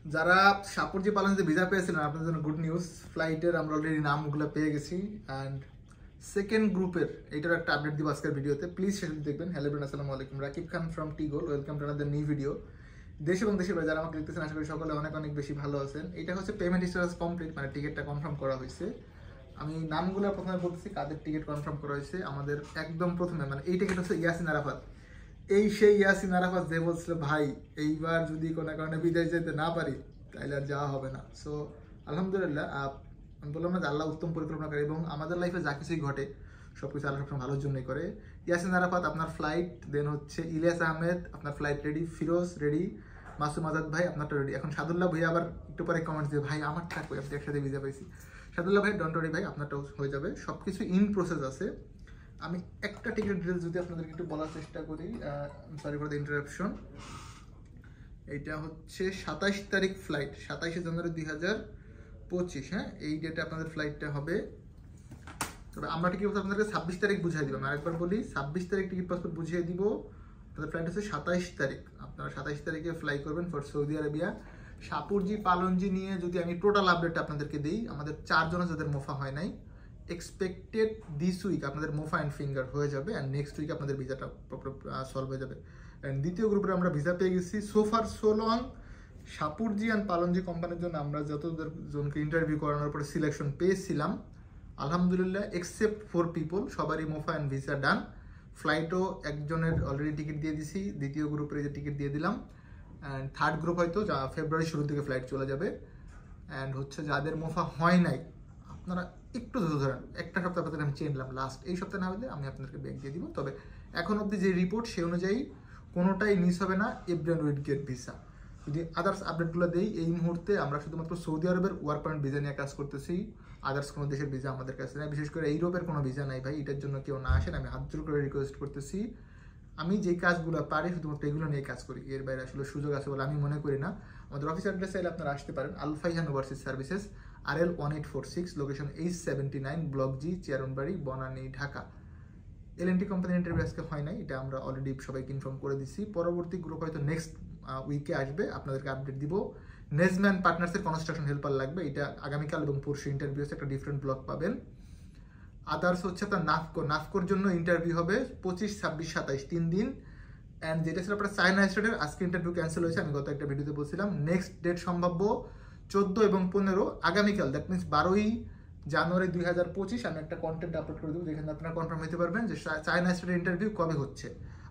যারা সাপুরজি পালনতে ভিসা পেয়েছিলেন আপনাদের জন্য গুড নিউজ, ফ্লাইটের আমরা অলরেডি নামগুলো পেয়ে গেছি। অ্যান্ড সেকেন্ড গ্রুপের এইটার একটা আপডেট দিব আজকের ভিডিওতে, প্লিজ সেটা দেখবেন। হ্যালো এভরিওয়ান, আসসালামু আলাইকুম, রাকিব খান ফ্রম টিগোল, welcome to another new video. দেশ এবং দেশের বাইরে যারা আমাকে লিখতেছেন আশা করি সকলে অনেক অনেক বেশি ভালো আছেন। এটা হচ্ছে পেমেন্ট স্ট্যাটাস কমপ্লিট, মানে টিকিটটা কনফার্ম করা হয়েছে। আমি নামগুলো প্রথমে বলতেছি কাদের টিকিট কনফার্ম করা হয়েছে। আমাদের একদম প্রথমে মানে এই টিকিট হচ্ছে ইয়াসিন আরাফাত। এই সেই ইয়াসিন আরাফাত যে বলছিল ভাই এইবার যদি কোনো কারণে বিদেশ যেতে না পারি তাহলে আর যাওয়া হবে না। সো আলহামদুলিল্লাহ, আমি বললাম না যে আল্লাহ উত্তম পরিকল্পনা করে এবং আমাদের লাইফে যা কিছুই ঘটে সব কিছু আল্লাহ সবসময় ভালোর জন্যই করে। ইয়াসিন আরাফাত আপনার ফ্লাইট, দেন হচ্ছে ইলিয়াস আহমেদ আপনার flight ready, Firoz ready, Masum Azad ভাই আপনারটা রেডি। এখন সাদুল্লাহ ভাই আবার একটু পরে কমেন্টস দিয়ে ভাই আমারটা কই, আপনি একসাথে ভিজা পাইছি। সাদুল্লাহ ভাই ডন্ট ওয়ারি ভাই, আপনারটাও হয়ে যাবে, সব কিছু ইন প্রসেস আছে। আমি একটা টিকিট ডিটেলস যদি আপনাদেরকে একটু বলার চেষ্টা করি, সরি ফর দ্য ইন্টারাপশন। এইটা হচ্ছে 27 তারিখ ফ্লাইট, 27শে জানুয়ারি 2025। হ্যাঁ, এই ডেটে আপনাদের ফ্লাইটটা হবে। তবে আমরা টিকিট আপনাদেরকে 26 তারিখ বুঝিয়ে দিব। আমি আরেকবার বলি, 26 তারিখ টিকিট পাসপোর্ট বুঝিয়ে দিব। আপনাদের ফ্লাইট হচ্ছে 27 তারিখ, আপনারা 27 তারিখে ফ্লাই করবেন for Saudi Arabia. Shapoorji Pallonji নিয়ে যদি আমি টোটাল আপডেট আপনাদেরকে দিই, আমাদের 4 জন যাদের মোফা হয় নাই, এক্সপেক্টেড দিস উইক আপনাদের মোফা অ্যান্ড ফিঙ্গার হয়ে যাবে, অ্যান্ড নেক্সট উইক আপনাদের ভিসাটা সলভ হয়ে যাবে। অ্যান্ড দ্বিতীয় গ্রুপে আমরা ভিসা পেয়ে গেছি। So far so long, Shapoorji and Pallonji কোম্পানির জন্য আমরা জনকে ইন্টারভিউ করানোর পরে সিলেকশন পেয়েছিলাম আলহামদুলিল্লাহ, এক্সেপ্ট 4 পিপল, সবারই মোফা অ্যান্ড ভিসা ডান। ফ্লাইটও একজনের অলরেডি টিকিট দিয়ে দিছি, দ্বিতীয় গ্রুপের যে টিকিট দিয়ে দিলাম। অ্যান্ড থার্ড গ্রুপ হয়তো ফেব্রুয়ারি শুরু থেকে ফ্লাইট চলে যাবে। অ্যান্ড হচ্ছে যাদের মোফা হয় নাই আপনারা একটু ধরেন, একটা সপ্তাহ আপনাদের আমি চেয়ে নিলাম, লাস্ট এই সপ্তাহে না হলে আমি আপনাদেরকে ব্যাক দিয়ে দিব। তবে এখন অবধি যে রিপোর্ট সে অনুযায়ী কোনোটাই মিস হবে না, এভরিওয়ান উইল গেট ভিসা। যদি আদার্স আপডেটগুলো দেই, এই মুহূর্তে আমরা শুধুমাত্র সৌদি আরবের ওয়ার্ক পারমিট ভিসা নিয়ে কাজ করতেছি, আদার্স কোনো দেশের ভিসা আমাদের কাছে নেই, বিশেষ করে ইউরোপের কোনো ভিসা নাই ভাই। এটার জন্য কেউ না আসেন, আমি হাত জোর করে রিকোয়েস্ট করতেছি। আমি যেই কাজগুলো পারি শুধুমাত্র এগুলো নিয়ে কাজ করি, এর বাইরে আসলে সুযোগ আছে বলে আমি মনে করি না। আমাদের অফিস অ্যাড্রেস চাইলে আপনারা আসতে পারেন, Al Faihan overseas services, RL 1846, location H79, block G, Chairmanbari, Banani, Dhaka. LNT কোম্পানির ইন্টারভিউ আজকে হয় নাই, এটা আমরা অলরেডি সবাইকে ইনফর্ম করে দিচ্ছি। পরবর্তী গ্রুপ হয়তো নেক্সট উইকে আসবে, আপনাদেরকে আপডেট দিব। নেজম্যান পার্টনার্সের কনস্ট্রাকশন হেল্পার লাগবে, এটা আগামীকাল এবং পরশু ইন্টারভিউ আছে, একটা ডিফারেন্ট ব্লক পাবেন। আদার্স হচ্ছে আপনার নাফকোর জন্য ইন্টারভিউ হবে 25, 26, 27, 3 দিন। অ্যান্ড যেটা ছিল আপনার চায়না স্টেটের, আজকে ইন্টারভিউ ক্যান্সেল হয়েছে, আমি গত একটা ভিডিওতে বলছিলাম। নেক্সট ডেট সম্ভাব্য 14 এবং 15, আগামীকাল, দ্যাট মিনস 12ই জানুয়ারি 2025। আমি একটা কন্টেন্ট আপলোড করে দেবো যেখানে আপনারা কনফার্ম হতে পারবেন যে চায়না স্টেটের ইন্টারভিউ কবে হচ্ছে।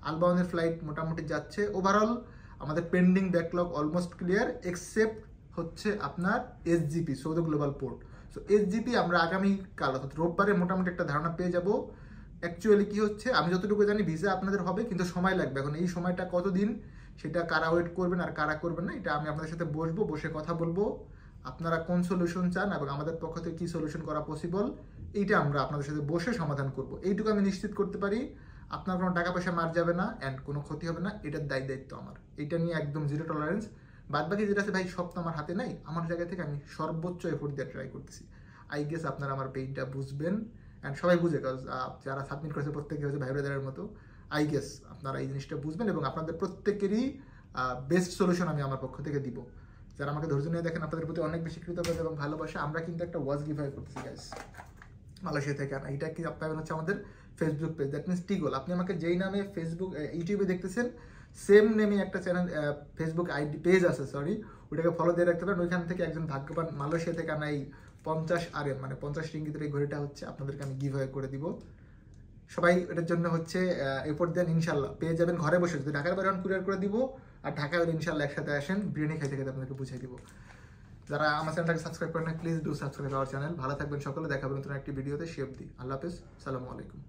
আলবাউনের ফ্লাইট মোটামুটি যাচ্ছে। ওভারঅল আমাদের pending backlog almost clear, except হচ্ছে আপনার SGP, Saudi global port. So SGP আমরা আগামীকাল অর্থাৎ রোববারে মোটামুটি একটা ধারণা পেয়ে যাব। অ্যাকচুয়ালি কি হচ্ছে আমি যতটুকু জানি ভিসা আপনাদের হবে, কিন্তু সময় লাগবে। এখন এই সময়টা কতদিন সেটা কারা ওয়েট করবেন আর কারা করবেন না, এটা আমি আপনাদের সাথে বসে কথা বলবো। আপনারা কোন সলিউশন চান এবং আমাদের পক্ষ থেকে কী সলিউশন করা পসিবল, এইটা আমরা আপনাদের সাথে বসে সমাধান করব। এইটুকু আমি নিশ্চিত করতে পারি, আপনার কোনো টাকা পয়সা মার যাবে না অ্যান্ড কোনো ক্ষতি হবে না, এটার দায়িত্ব আমার। এইটা নিয়ে একদম জিরো টলারেন্স। বাদবাকি যেটা আছে ভাই সব তো আমার হাতে নাই, আমার জায়গা থেকে আমি সর্বোচ্চ এফোর্ট দিয়ে ট্রাই করতেছি। আই গেস আপনারা আমার পেইনটা বুঝবেন, অ্যান্ড সবাই বুঝে, কারণ যারা সাবমিট করেছে প্রত্যেকে হচ্ছে ভাই ব্রাদারের মতো। আই গেস আপনারা এই জিনিসটা বুঝবেন এবং আপনাদের প্রত্যেকেরই বেস্ট সলিউশন আমি আমার পক্ষ থেকে দিব। যারা আমাকে ধৈর্য নিয়ে দেখেন আপনাদের প্রতি অনেক বেশি কৃতজ্ঞতা এবং ভালোবাসা। আমরা কিন্তু একটা ওয়াচ গিভঅ্যাওয়ে করতেছি গাইস মালয়েশিয়া থেকে। এইটা কি পাবেন হচ্ছে আমাদের ফেসবুক পেজ, দ্যাট মিনস টিগোল। আপনি আমাকে যেই নামে ফেসবুক ইউটিউবে দেখতেছেন, সেম নেমে একটা চ্যানেল ফেসবুক আইডি পেজ আছে, সরি, ওটাকে ফলো দিয়ে রাখতে পারেন। ওইখান থেকে একজন ভাগ্যবান মালয়েশিয়া থেকে আনা এই 50 RM মানে 50 রিঙ্গিতের এই ঘড়িটা হচ্ছে আপনাদেরকে আমি গিভঅ্যাওয়ে করে দিব। সবাই এটার জন্য হচ্ছে এফোর্ট দেন, ইনশাল্লাহ পেয়ে যাবেন ঘরে বসে। যদি ঢাকার বাইরে কুরিয়ার করে দিব, আর ঢাকায় ইনশাল্লাহ একসাথে আসেন, বিরিয়ানি খাইতে খাইতে আপনাদেরকে বুঝিয়ে দিব। যারা আমার চ্যানেলটাকে সাবস্ক্রাইব করেন না, please do subscribe our channel. ভালো থাকবেন সকলে, দেখাবেন নতুন একটি ভিডিওতে। শেফ দি, আল্লাহ হাফেজ, সালামু আলাইকুম।